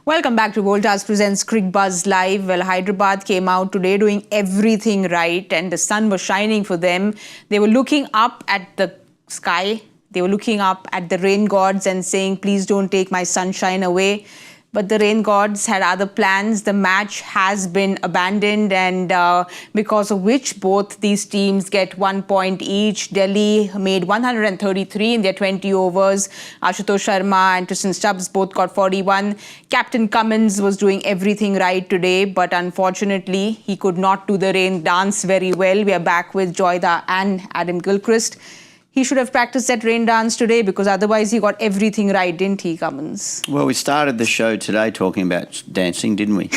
Welcome back to Voltas presents Cricbuzz Live. Well, Hyderabad came out today doing everything right and the sun was shining for them. They were looking up at the sky. They were looking up at the rain gods and saying, please don't take my sunshine away. But the rain gods had other plans. The match has been abandoned and because of which both these teams get 1 point each. Delhi made 133 in their 20 overs. Ashutosh Sharma and Tristan Stubbs both got 41. Captain Cummins was doing everything right today, but unfortunately he could not do the rain dance very well. We are back with Joyda and Adam Gilchrist. He should have practiced that rain dance today because otherwise he got everything right, didn't he, Cummins? Well, we started the show today talking about dancing, didn't we?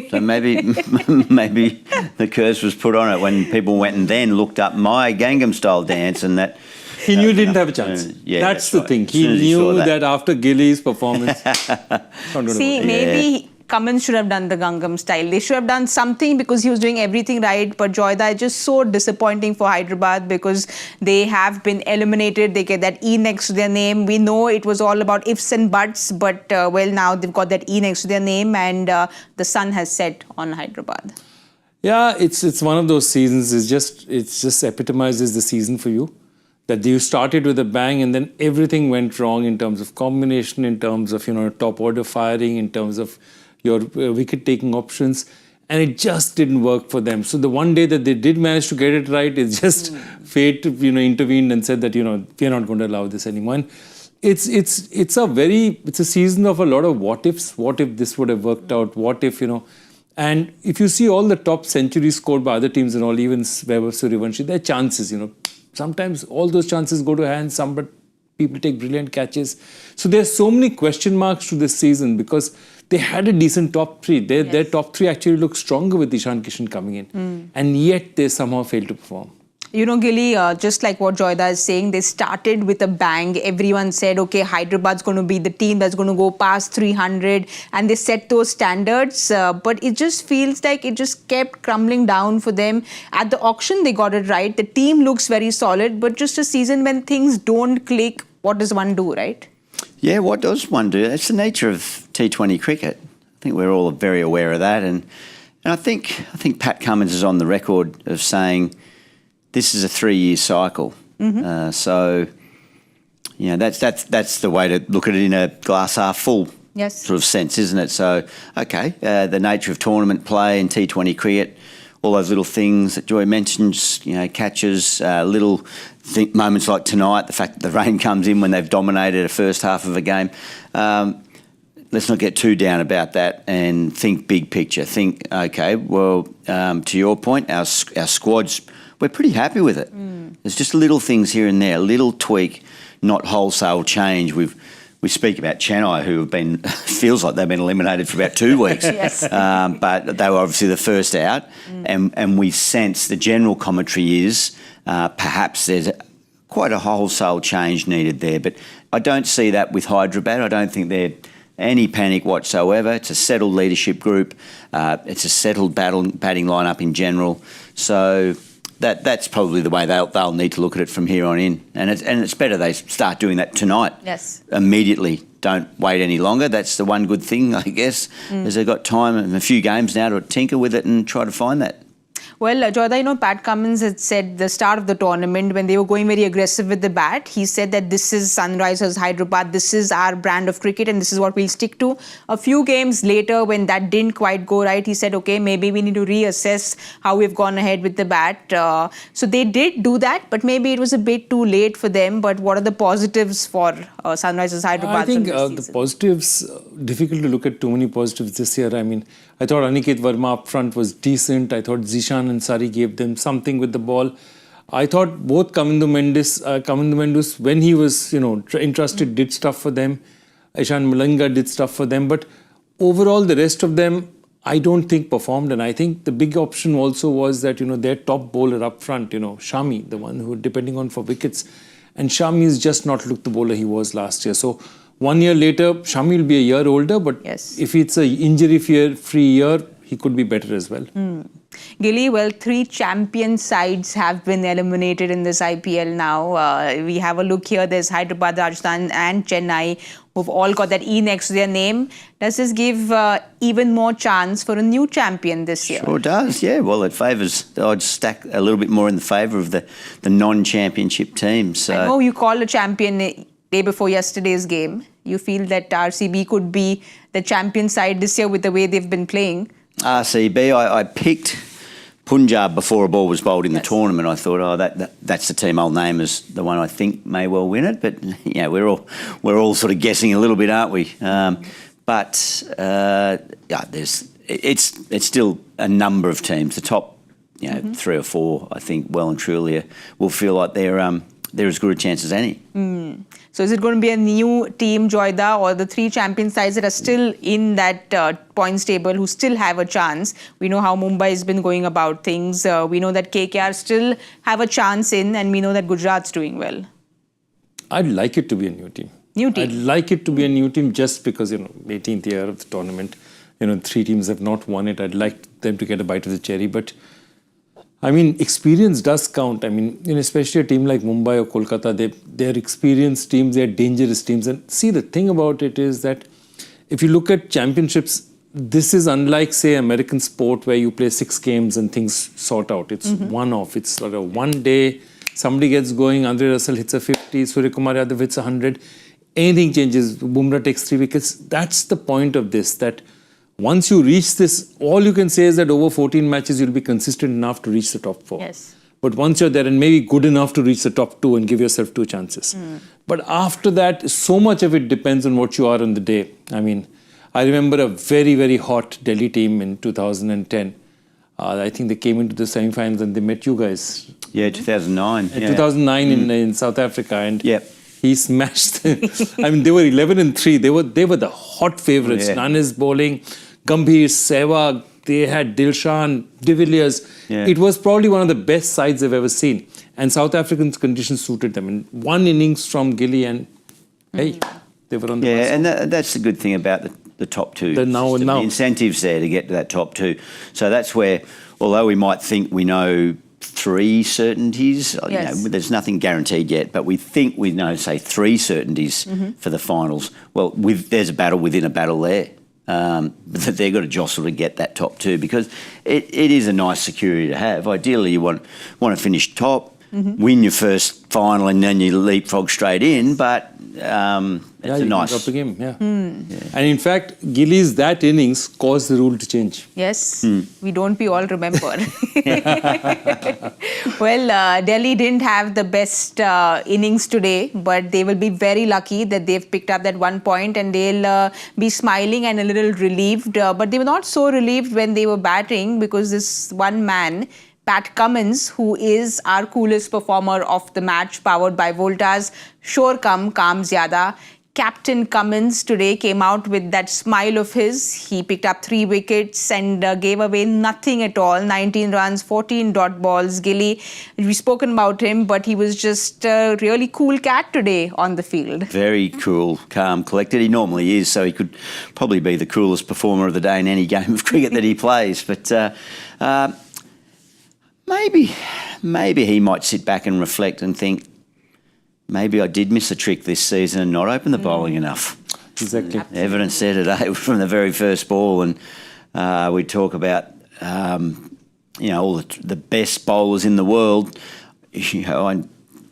So maybe the curse was put on it when people went and then looked up my Gangnam Style dance and that... He knew he didn't have a chance. Yeah, that's the right. thing. He knew that after Gilly's performance... See, maybe Cummins should have done the Gangnam Style. They should have done something because he was doing everything right. But Joyda is just so disappointing for Hyderabad because they have been eliminated. They get that E next to their name. We know it was all about ifs and buts, but well, now they've got that E next to their name and the sun has set on Hyderabad. Yeah, it's one of those seasons. It just epitomizes the season for you. That you started with a bang and then everything went wrong in terms of combination, in terms of, top order firing, in terms of your wicket-taking options, and it just didn't work for them. So the one day that they did manage to get it right, it's just fate, intervened and said that, we're not going to allow this anymore. And it's a season of a lot of what ifs. What if this would have worked out? What if, And if you see all the top centuries scored by other teams and all, even Vaibhav Suryavanshi, there are chances, Sometimes all those chances go to hands, but people take brilliant catches. So there's so many question marks to this season because they had a decent top three. Their top three actually looked stronger with Ishan Kishan coming in. And yet they somehow failed to perform. Gilly, just like what Joyda is saying, they started with a bang. Everyone said, okay, Hyderabad's going to be the team that's going to go past 300. And they set those standards. But it just feels like it just kept crumbling down for them. At the auction, they got it right. The team looks very solid. But just a season when things don't click, what does one do, right? Yeah, what does one do? It's the nature of T20 cricket. I think we're all very aware of that. And I think Pat Cummins is on the record of saying this is a 3-year cycle. So, that's the way to look at it in a glass half full sort of sense, isn't it? So, okay, the nature of tournament play and T20 cricket, all those little things that Joy mentions, catches, little moments like tonight, the fact that the rain comes in when they've dominated a first half of a game. Let's not get too down about that and think big picture. Think, okay, well, to your point, our squad's, we're pretty happy with it. There's just little things here and there, a little tweak, not wholesale change. We speak about Chennai, who have been, feels like they've been eliminated for about 2 weeks. But they were obviously the first out. And we sense the general commentary is perhaps there's quite a wholesale change needed there. But I don't see that with Hyderabad. I don't think they're any panic whatsoever. It's a settled leadership group. It's a settled batting lineup in general. So that's probably the way they'll need to look at it from here on in. And it's better they start doing that tonight. Immediately. Don't wait any longer. That's the one good thing, I guess, is they've got time and a few games now to tinker with it and try to find that. Well, Joyda, Pat Cummins had said the start of the tournament when they were going very aggressive with the bat, he said that this is Sunrisers Hyderabad, this is our brand of cricket and this is what we'll stick to. A few games later, when that didn't quite go right, he said, okay, maybe we need to reassess how we've gone ahead with the bat. So they did do that, but maybe it was a bit too late for them. But what are the positives for Sunrisers Hyderabad? I think the positives, difficult to look at too many positives this year. I mean, I thought Aniket Verma up front was decent. I thought Zishan and Sari gave them something with the ball. I thought both Kamindu Mendus, when he was, entrusted, did stuff for them. Ishan Malinga did stuff for them. But overall, the rest of them, I don't think performed. And I think the big option also was that, their top bowler up front, Shami, the one who, depending on for wickets. And Shami has just not looked the bowler he was last year. So 1 year later, Shami will be a year older, but if it's an injury-free year, he could be better as well. Gilly, well, 3 champion sides have been eliminated in this IPL now. We have a look here. There's Hyderabad, Rajasthan and Chennai who've all got that E next to their name. Does this give even more chance for a new champion this year? Sure does, yeah. Well, it favours, the odds stack a little bit more in the favour of the non-championship teams. So. I know you called a champion day before yesterday's game. You feel that RCB could be the champion side this year with the way they've been playing? RCB, I picked Punjab before a ball was bowled in the tournament. I thought, that's the team I'll name as the one I think may well win it. But yeah, we're all sort of guessing a little bit, aren't we? It's still a number of teams. The top, 3 or 4, I think, well and truly will feel like they're as good a chance as any. So is it going to be a new team, Joyda, or the 3 champion sides that are still in that points table who still have a chance? We know how Mumbai has been going about things. We know that KKR still have a chance in, and we know that Gujarat's doing well. I'd like it to be a new team. I'd like it to be a new team just because, 18th year of the tournament, 3 teams have not won it. I'd like them to get a bite of the cherry, but I mean, experience does count. I mean, especially a team like Mumbai or Kolkata, they're experienced teams, they're dangerous teams. And see, the thing about it is that if you look at championships, this is unlike, say, American sport where you play 6 games and things sort out. It's one-off. It's sort of one day, somebody gets going, Andre Russell hits a 50, Suryakumar Yadav hits 100. Anything changes, Bumrah takes 3 wickets. That's the point of this, that once you reach this, all you can say is that over 14 matches, you'll be consistent enough to reach the top 4. Yes. But once you're there and maybe good enough to reach the top 2 and give yourself 2 chances. But after that, so much of it depends on what you are on the day. I mean, I remember a very, very hot Delhi team in 2010. I think they came into the semi-finals and they met you guys. Yeah, 2009. 2009 in South Africa. And he smashed them. I mean, they were 11-3. They were the hot favourites. None is bowling. Gambhir, Sehwag, they had Dilshan, De Villiers. It was probably one of the best sides I've ever seen. And South Africans' conditions suited them. And 1 innings from Gilly and, hey, they were on the bus. And that's the good thing about the top 2. The incentives there to get to that top 2. So that's where, although we might think we know 3 certainties, there's nothing guaranteed yet, but we think we know, say, 3 certainties for the finals. Well, there's a battle within a battle there. They've got to jostle to get that top 2 because it is a nice security to have. Ideally, you want to finish top, win your first final, and then you leapfrog straight in. But it's a nice drop the game. And in fact, Gilly's that innings caused the rule to change. Yes, we don't we all remember. Well, Delhi didn't have the best innings today, but they will be very lucky that they've picked up that 1 point and they'll be smiling and a little relieved. But they were not so relieved when they were batting because this one man, Pat Cummins, who is our coolest performer of the match, powered by Voltas, Shore Kam Zyada. Captain Cummins today came out with that smile of his. He picked up 3 wickets and gave away nothing at all. 19 runs, 14 dot balls. Gilly, we've spoken about him, but he was just a really cool cat today on the field. Very cool, calm, collected. He normally is, so he could probably be the coolest performer of the day in any game of cricket that he plays. But maybe he might sit back and reflect and think, maybe I did miss a trick this season and not open the bowling enough. Exactly. Evidence there today from the very first ball, and we talk about all the best bowlers in the world. I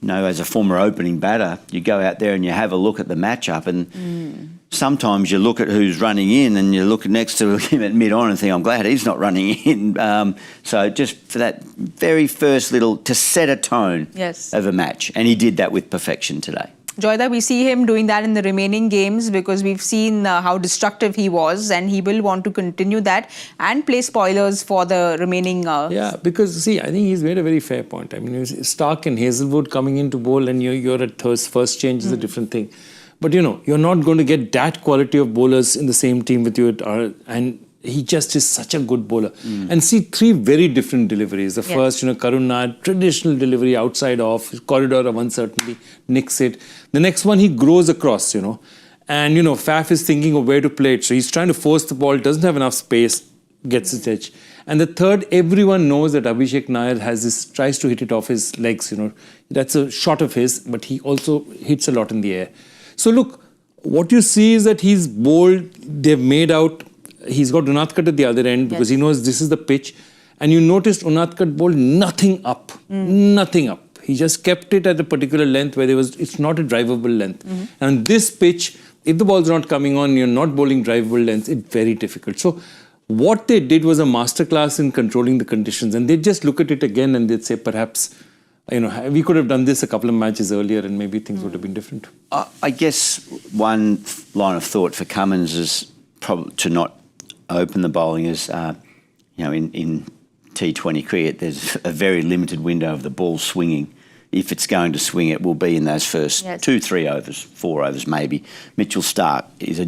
know as a former opening batter, you go out there and you have a look at the matchup, and sometimes you look at who's running in and you look next to him at mid-on and think, I'm glad he's not running in. So just for that very first to set a tone of a match. And he did that with perfection today. Joyda, we see him doing that in the remaining games because we've seen how destructive he was, and he will want to continue that and play spoilers for the remaining... Yeah, because, see, I think he's made a very fair point. I mean, Stark and Hazelwood coming into bowl and you're at first change is a different thing. But, you're not going to get that quality of bowlers in the same team with you. And he just is such a good bowler. And see, 3 very different deliveries. The first, Karun Nair, traditional delivery outside off, corridor of uncertainty, nicks it. The next one, he grows across, And, Faf is thinking of where to play it. So he's trying to force the ball, doesn't have enough space, gets its edge. And the third, everyone knows that Abhishek Nair tries to hit it off his legs, That's a shot of his, but he also hits a lot in the air. So look, what you see is that he's bowled, they've made out. He's got Unadkat at the other end because he knows this is the pitch. And you noticed Unadkat bowled nothing up. Nothing up. He just kept it at a particular length where it's not a drivable length. And this pitch, if the ball's not coming on, you're not bowling drivable lengths, it's very difficult. So what they did was a masterclass in controlling the conditions. And they'd just look at it again and they'd say, perhaps, we could have done this a couple of matches earlier and maybe things would have been different. I guess one line of thought for Cummins is probably to not open the bowling is, in T20 cricket, there's a very limited window of the ball swinging. If it's going to swing, it will be in those first 2, 3 overs, 4 overs maybe. Mitchell Starc is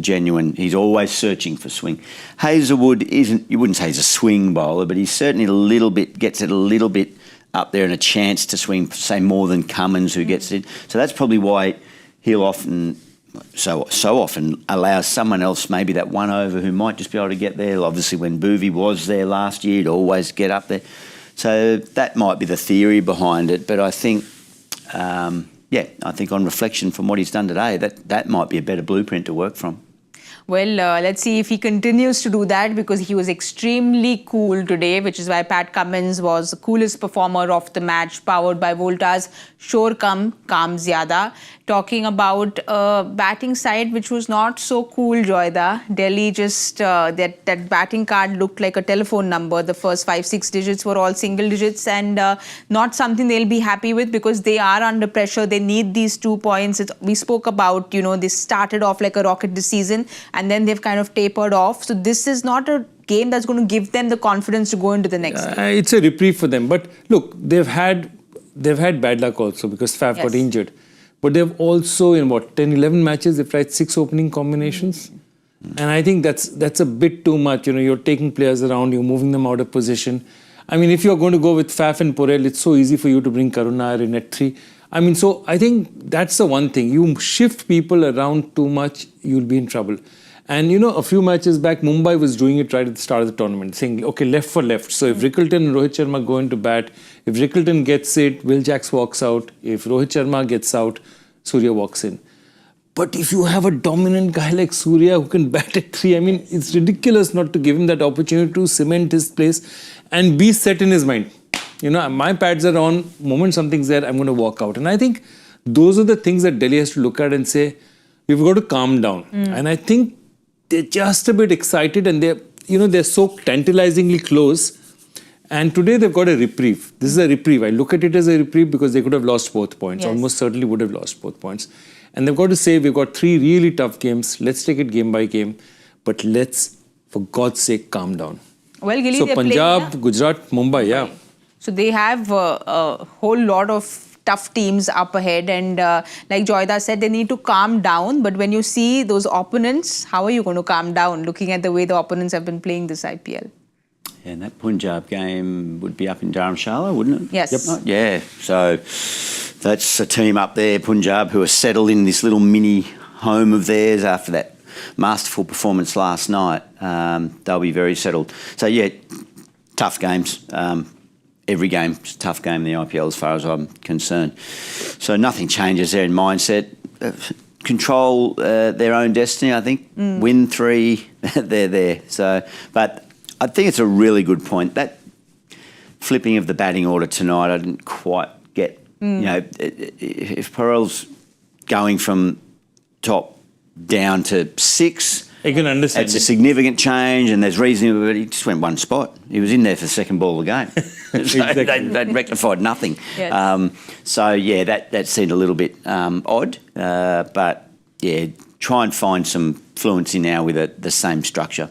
he's always searching for swing. Hazlewood you wouldn't say he's a swing bowler, but he's certainly gets it a little bit up there and a chance to swing, say, more than Cummins who gets it. So that's probably why he'll often allows someone else, maybe that one over, who might just be able to get there. Obviously, when Bhuvi was there last year, he'd always get up there. So that might be the theory behind it. But I think, I think on reflection from what he's done today, that might be a better blueprint to work from. Well, let's see if he continues to do that, because he was extremely cool today, which is why Pat Cummins was the coolest performer of the match, powered by Voltas. Shor kam, kaam zyada. Talking about batting side, which was not so cool, Joyda. Delhi just, that batting card looked like a telephone number. The first 5, 6 digits were all single digits, and not something they'll be happy with, because they are under pressure. They need these 2 points. We spoke about, they started off like a rocket this season, and then they've kind of tapered off. So this is not a game that's going to give them the confidence to go into the next game. It's a reprieve for them. But look, they've had bad luck also, because Faf got injured. But they've also, in 10, 11 matches, they've tried 6 opening combinations. And I think that's a bit too much. You're taking players around, you're moving them out of position. I mean, if you're going to go with Faf and Porel, it's so easy for you to bring Karun Nair in at 3. I mean, so I think that's the one thing. You shift people around too much, you'll be in trouble. And, a few matches back, Mumbai was doing it right at the start of the tournament, saying, okay, left for left. So if Rickleton and Rohit Sharma go into bat, if Rickleton gets it, Will Jacks walks out. If Rohit Sharma gets out, Surya walks in. But if you have a dominant guy like Surya who can bat at 3, I mean, it's ridiculous not to give him that opportunity to cement his place and be set in his mind. My pads are on, moment something's there, I'm going to walk out. And I think those are the things that Delhi has to look at and say, we've got to calm down. And I think they're just a bit excited, and they're so tantalizingly close. And today they've got a reprieve. This is a reprieve. I look at it as a reprieve because they could have lost both points. Almost certainly would have lost both points. And they've got to say, we've got 3 really tough games. Let's take it game by game. But let's, for God's sake, calm down. Well, Gilly, so Punjab, Gujarat, Mumbai, So they have a whole lot of tough teams up ahead, and like Joyda said, they need to calm down. But when you see those opponents, how are you going to calm down, looking at the way the opponents have been playing this IPL? And that Punjab game would be up in Dharamshala, wouldn't it? Yes. Yep. Yeah. So that's a team up there, Punjab, who are settled in this little mini home of theirs after that masterful performance last night. They'll be very settled. So, tough games. Every game's a tough game in the IPL as far as I'm concerned. So nothing changes there in mindset. Control their own destiny, I think. Win 3, they're there. So, but I think it's a really good point. That flipping of the batting order tonight, I didn't quite get. If Porel's going from top down to 6, I can understand. It's a significant change, and there's reason, but he just went one spot. He was in there for the second ball of the game. So they rectified nothing. Yes. That seemed a little bit odd. But try and find some fluency now with the same structure.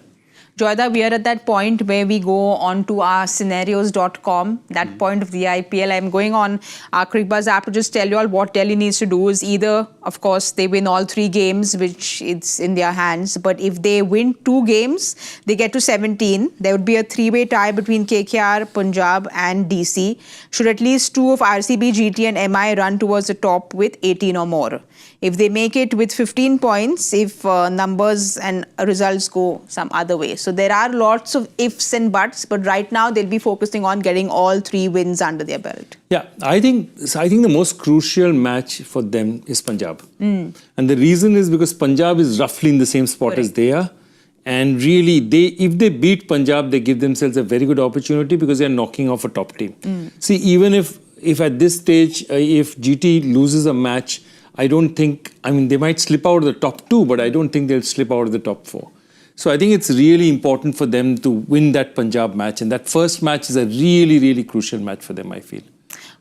Joyda, we are at that point where we go on to our scenarios.com, that point of the IPL. I'm going on our Cricbuzz app to just tell you all what Delhi needs to do is either, of course, they win all 3 games, which it's in their hands. But if they win 2 games, they get to 17. There would be a 3-way tie between KKR, Punjab and DC. Should at least 2 of RCB, GT and MI run towards the top with 18 or more. If they make it with 15 points, if numbers and results go some other way. So there are lots of ifs and buts, but right now they'll be focusing on getting all 3 wins under their belt. Yeah, I think the most crucial match for them is Punjab. And the reason is because Punjab is roughly in the same spot as they are. And really, if they beat Punjab, they give themselves a very good opportunity because they are knocking off a top team. See, even if at this stage, if GT loses a match, I don't think, they might slip out of the top 2, but I don't think they'll slip out of the top 4. So I think it's really important for them to win that Punjab match. And that first match is a really, really crucial match for them, I feel.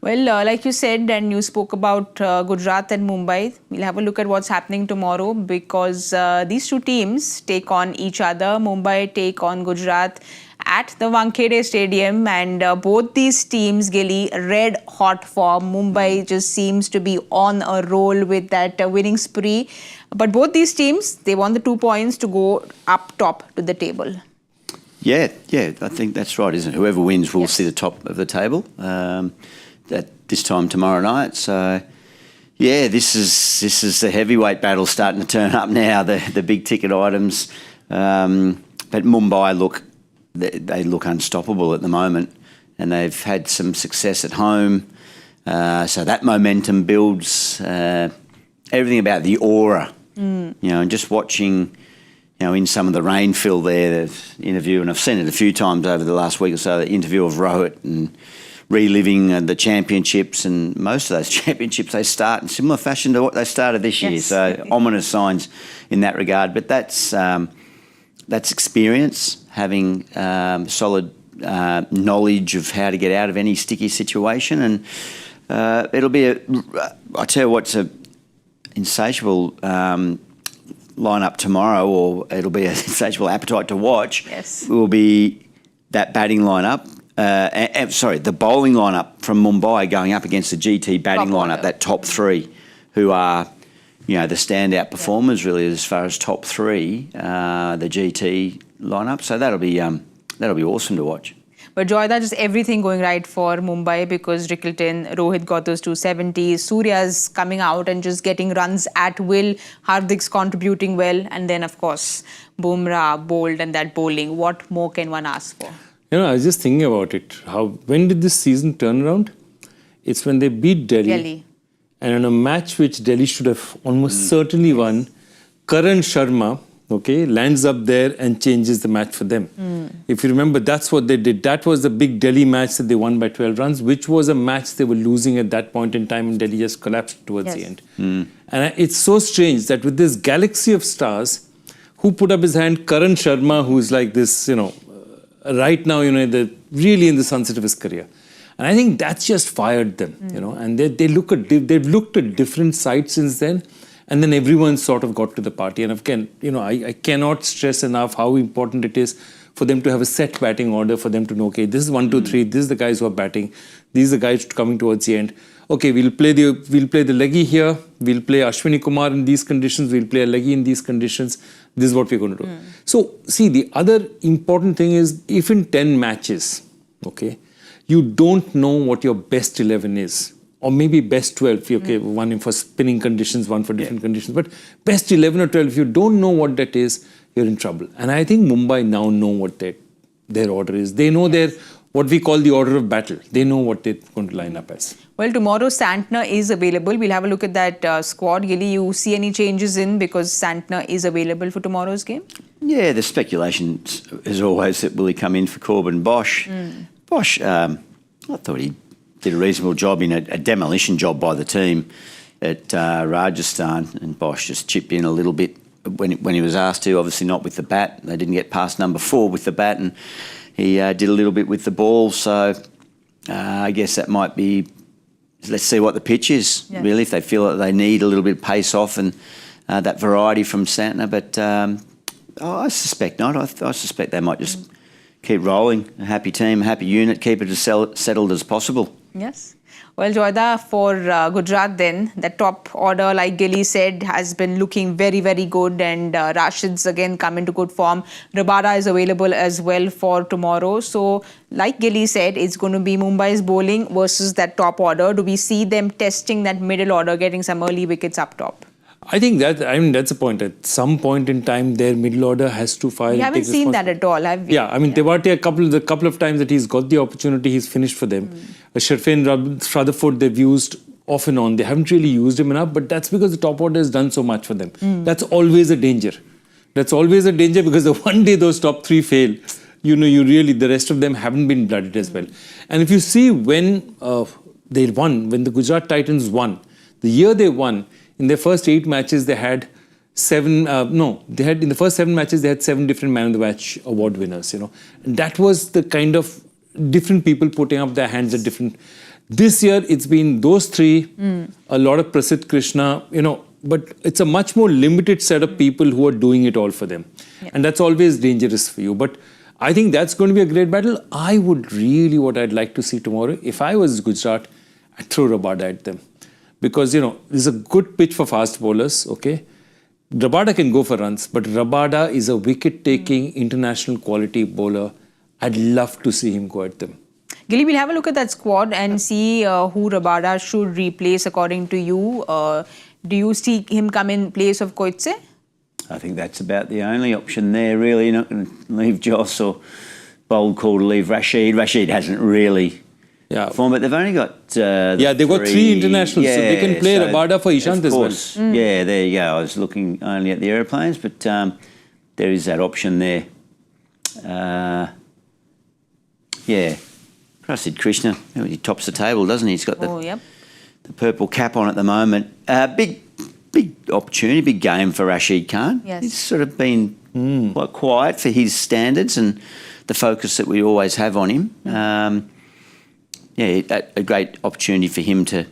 Well, like you said, and you spoke about Gujarat and Mumbai, we'll have a look at what's happening tomorrow because these 2 teams take on each other. Mumbai take on Gujarat at the Wankhede Stadium, and both these teams, Gilly, red hot form. Mumbai just seems to be on a roll with that winning spree. But both these teams, they want the 2 points to go up top to the table. Yeah, I think that's right, isn't it? Whoever wins will see the top of the table at this time tomorrow night. So, yeah, this is the heavyweight battle starting to turn up now, the big ticket items. But Mumbai they look unstoppable at the moment, and they've had some success at home. So that momentum builds everything about the aura, and just watching, in some of the rainfill there, the interview, and I've seen it a few times over the last week or so, the interview of Rohit and reliving the championships, and most of those championships, they start in similar fashion to what they started this year. So ominous signs in that regard. But that's experience, having solid knowledge of how to get out of any sticky situation. And it'll be I tell you what's a insatiable lineup tomorrow, or it'll be a insatiable appetite to watch. Yes. Will be that batting lineup. The bowling lineup from Mumbai going up against the GT batting lineup, that top 3, who are, the standout performers really as far as top 3, the GT lineup. So that'll be awesome to watch. But Joyda, just everything going right for Mumbai because Rickleton, Rohit got those 270s, Surya's coming out and just getting runs at will, Hardik's contributing well, and then of course Bumrah, Bolt and that bowling. What more can one ask for? I was just thinking about it. When did this season turn around? It's when they beat Delhi. And in a match which Delhi should have almost certainly won, Karan Sharma, lands up there and changes the match for them. If you remember, that's what they did. That was the big Delhi match that they won by 12 runs, which was a match they were losing at that point in time, and Delhi just collapsed towards the end. And it's so strange that with this galaxy of stars, who put up his hand? Karan Sharma, who's like this, right now, really in the sunset of his career. And I think that's just fired them, and they've looked at different sides since then. And then everyone sort of got to the party. And again, I cannot stress enough how important it is for them to have a set batting order, for them to know, okay, this is 1, 2, 3, this is the guys who are batting, these are the guys coming towards the end. Okay, we'll play the leggy here, we'll play Ashwini Kumar in these conditions, we'll play a leggy in these conditions, this is what we're going to do. So, see, the other important thing is, if in 10 matches, you don't know what your best 11 is, or maybe best 12, one for spinning conditions, one for different conditions. But best 11 or 12, if you don't know what that is, you're in trouble. And I think Mumbai now know what their order is. They know what we call the order of battle. They know what they're going to line up as. Well, tomorrow Santner is available. We'll have a look at that squad. Gilly, you see any changes in because Santner is available for tomorrow's game? Yeah, the speculation is always that will he come in for Corbin Bosch. Bosch, I thought he did a reasonable job in a demolition job by the team at Rajasthan, and Bosch just chipped in a little bit when he was asked to, obviously not with the bat. They didn't get past number 4 with the bat, and he did a little bit with the ball. So I guess that might be, let's see what the pitch is, really, if they feel that they need a little bit of pace off and that variety from Santner. But I suspect not. I suspect they might just keep rolling. A happy team, a happy unit, keep it as settled as possible. Yes. Well, Joyda, for Gujarat then, the top order, like Gilly said, has been looking very, very good, and Rashid's again come into good form. Rabada is available as well for tomorrow. So, like Gilly said, it's going to be Mumbai's bowling versus that top order. Do we see them testing that middle order, getting some early wickets up top? I think that's a point. At some point in time, their middle order has to fire. We haven't seen that at all, have we? Yeah, I mean, Tewati, the couple of times that he's got the opportunity, he's finished for them. Sharfin Rutherford, they've used off and on. They haven't really used him enough, but that's because the top order has done so much for them. That's always a danger. That's always a danger, because the one day those top three fail, the rest of them haven't been blooded as well. And if you see when they won, when the Gujarat Titans won, the year they won, in their first 8 matches, they had in the first 7 matches, they had 7 different Man of the Match award winners, And that was the kind of different people putting up their hands at different. This year, it's been those 3, a lot of Prasidh Krishna, but it's a much more limited set of people who are doing it all for them. Yeah. And that's always dangerous for you. But I think that's going to be a great battle. What I'd like to see tomorrow, if I was Gujarat, I'd throw Rabada at them. Because, this is a good pitch for fast bowlers, okay? Rabada can go for runs, but Rabada is a wicket-taking, international quality bowler. I'd love to see him go at them. Gilly, we'll have a look at that squad and see who Rabada should replace according to you. Do you see him come in place of Koitse? I think that's about the only option there, really. You're not going to leave Joss or bold call to leave Rashid. Rashid hasn't really... form, but they've only got they've got 3 internationals, so they can play Rabada for Ishant as well. Yeah, there you go. I was looking only at the aeroplanes, but there is that option there. Prasidh Krishna, he tops the table, doesn't he? He's got the purple cap on at the moment. Big opportunity, big game for Rashid Khan. Yes. He's sort of been quite quiet for his standards and the focus that we always have on him. A great opportunity for him to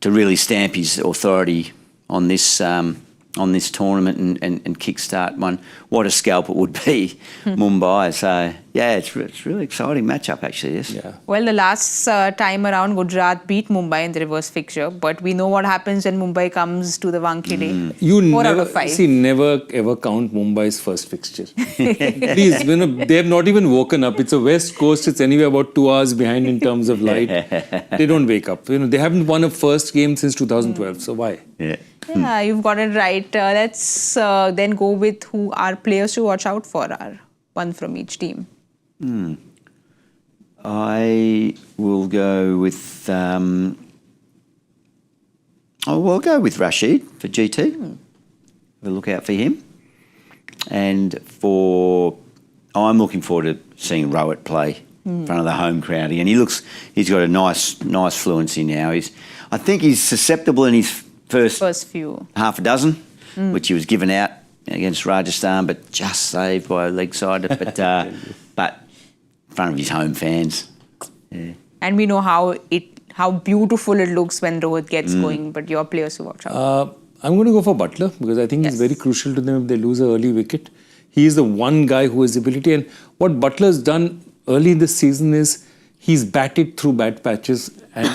really stamp his authority on this tournament and kickstart one. What a scalp it would be, Mumbai. So, it's really exciting matchup, actually, yes. Yeah. Well, the last time around, Gujarat beat Mumbai in the reverse fixture, but we know what happens when Mumbai comes to the Wankhede. You 4 out of 5. never ever count Mumbai's first fixture. Please, they have not even woken up. It's a West Coast. It's anywhere about 2 hours behind in terms of light. They don't wake up. They haven't won a first game since 2012. So why? Yeah, you've got it right. Let's then go with who our players to watch out for are. One from each team. I will go with... I'll go with Rashid for GT. We'll look out for him. And I'm looking forward to seeing Rowett play in front of the home crowd again. He's got a nice fluency now. I think he's susceptible in his first few half a dozen, which he was given out against Rajasthan, but just saved by a leg side. But in front of his home fans. Yeah. And we know how beautiful it looks when Rohit gets going, but your players to watch out. I'm going to go for Butler because I think he's very crucial to them if they lose an early wicket. He is the one guy who has the ability, and what Butler's done early in this season is he's batted through bad patches and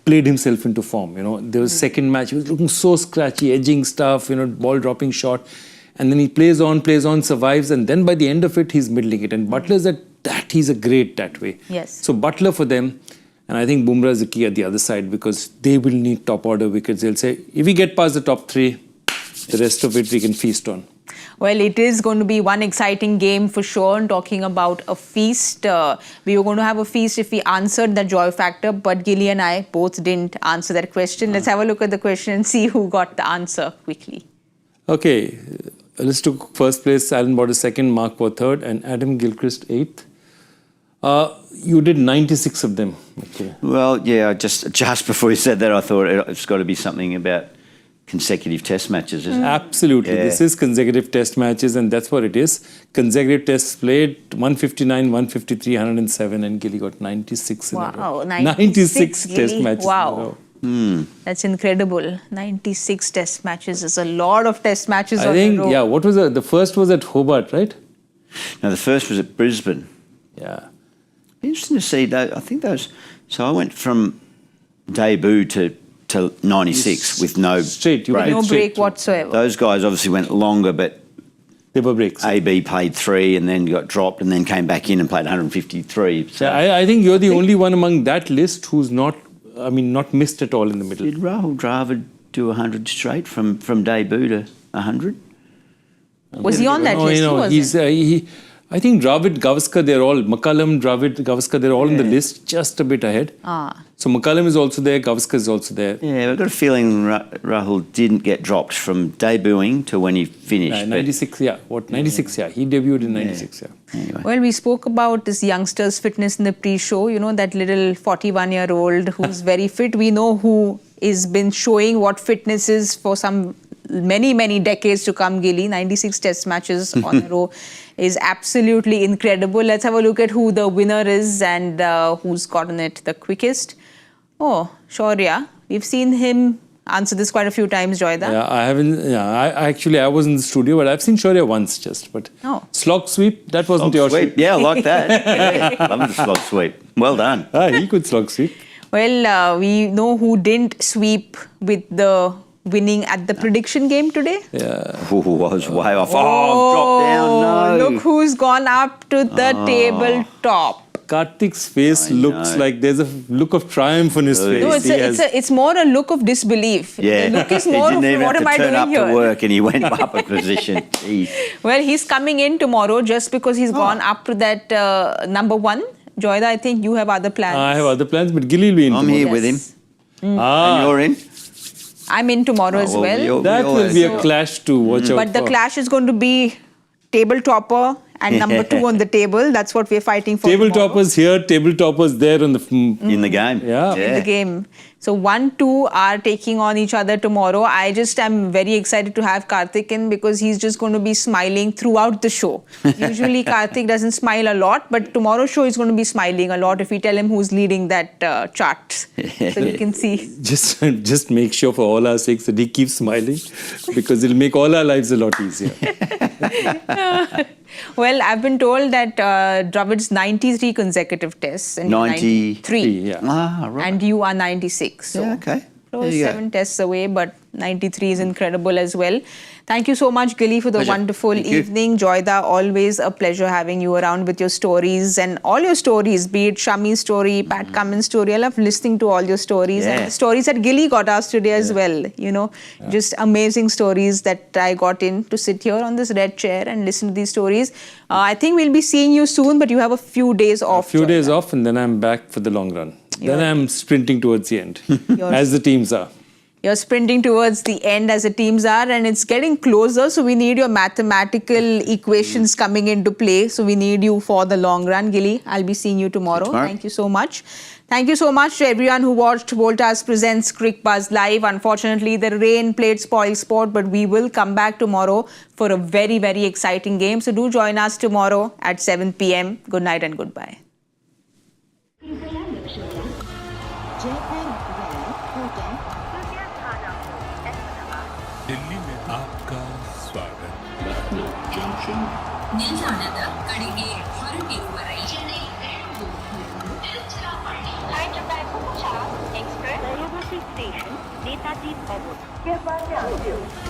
played himself into form. There was second match, he was looking so scratchy, edging stuff, ball dropping short, and then he plays on, survives, and then by the end of it, he's middling it. And Butler's he's a great that way. Yes. So Butler for them, and I think Bumrah is the key at the other side because they will need top order wickets. They'll say, if we get past the top 3, the rest of it we can feast on. Well, it is going to be one exciting game for sure. And talking about a feast, we were going to have a feast if we answered the joy factor, but Gilly and I both didn't answer that question. Let's have a look at the question and see who got the answer quickly. Okay, let's took first place, Alan Border second, Mark for third, and Adam Gilchrist 8th. You did 96 of them. Okay. Well, yeah, just before you said that, I thought it's got to be something about consecutive test matches, isn't it? Absolutely. Yeah. This is consecutive test matches, and that's what it is. Consecutive tests played, 159, 153, 107, and Gilly got 96 in a row. Wow, 96 test matches. Wow. That's incredible. 96 test matches is a lot of test matches I on think, a row. yeah, what was the first was at Hobart, right? No, the first was at Brisbane. Yeah. Interesting to see, though. I think those... So I went from debut to 96 with no Straight, you break. played No straight break through. whatsoever. Those guys obviously went longer, but They were breaks. AB played 3 and then got dropped and then came back in and played 153. So Yeah, I think you're the only one among that list who's not missed at all in the middle. did Rahul Dravid do 100 straight from debut to 100? Was he on that No, list? you know, Who was he's, it? I think Dravid, Gavaskar, they're all, McCullum, Dravid, Gavaskar, they're all in the list, just a bit ahead. So McCullum is also there, Gavaskar is also there. Yeah, I've got a feeling Rahul didn't get dropped from debuting to when he finished. 96, yeah. 96, yeah. He debuted in 96, yeah. Anyway. Well, we spoke about this youngster's fitness in the pre-show. You know, that little 41-year-old who's very fit. We know who has been showing what fitness is for some many decades to come, Gilly. 96 test matches on a row is absolutely incredible. Let's have a look at who the winner is and who's gotten it the quickest. Oh, Shaurya. We've seen him answer this quite a few times, Joyda. Yeah, I haven't, I was in the studio, but I've seen Shaurya once just, but slog sweep, that wasn't your sweep. shit. Yeah, I like that. Yeah, love the slog sweep. Well done. He could slog sweep. Well, we know who didn't sweep with the winning at the prediction game today. Yeah. I was way off. Dropped down. No. Look who's gone up to the tabletop. Karthik's face looks like there's a look of triumph on his face. No, it's more a look of disbelief. Yeah. The look is more of what am I doing up here? to work and he went up a position. Jeez. Well, he's coming in tomorrow just because he's gone up to that number 1. Joyda, I think you have other plans. I have other plans, but Gilly will be in I'm tomorrow. here with him. And you're in? I'm in tomorrow as well. That will be a clash to watch out But the for. clash is going to be table topper and number 2 on the table. That's what we're fighting for. Table tomorrow. toppers here, table toppers there on the... In the game. Yeah. In the game. So 1, 2 are taking on each other tomorrow. I just am very excited to have Karthik in because he's just going to be smiling throughout the show. Usually Karthik doesn't smile a lot, but tomorrow's show is going to be smiling a lot if we tell him who's leading that chart. So we can see. Just make sure for all our sakes that he keeps smiling because it'll make all our lives a lot easier. Well, I've been told that Dravid's 93 consecutive tests. And 93. Yeah. Right. And you are 96. So Yeah, okay. close 7 tests away, but 93 is incredible as well. Thank you so much, Gilly, for the Pleasure. wonderful Thank you. evening. Joyda, always a pleasure having you around with your stories and all your stories, be it Shami's story, Pat Cummins' story. I love listening to all your stories and the stories that Gilly got us today as well. You know, just amazing stories that I got in to sit here on this red chair and listen to these stories. I think we'll be seeing you soon, but you have a few days off. A few days off and then I'm back for the long run. Then I'm sprinting towards the end, as the teams are. You're sprinting towards the end as the teams are, and it's getting closer. So we need your mathematical equations coming into play. So we need you for the long run, Gilly. I'll be seeing you tomorrow. Thank you so much. Thank you so much to everyone who watched Voltas Presents Cricbuzz Live. Unfortunately, the rain played spoil sport, but we will come back tomorrow for a very exciting game. So do join us tomorrow at 7 p.m. Good night and goodbye. Delhi में आपका स्वागत Lucknow junction ನಿಲ್ದಾಣದ ಕಡೆಗೆ ಹೊರಟಿರುವ ರೈಲನೆ Hyderabad Express, Nairobi Station, Netaji Airport.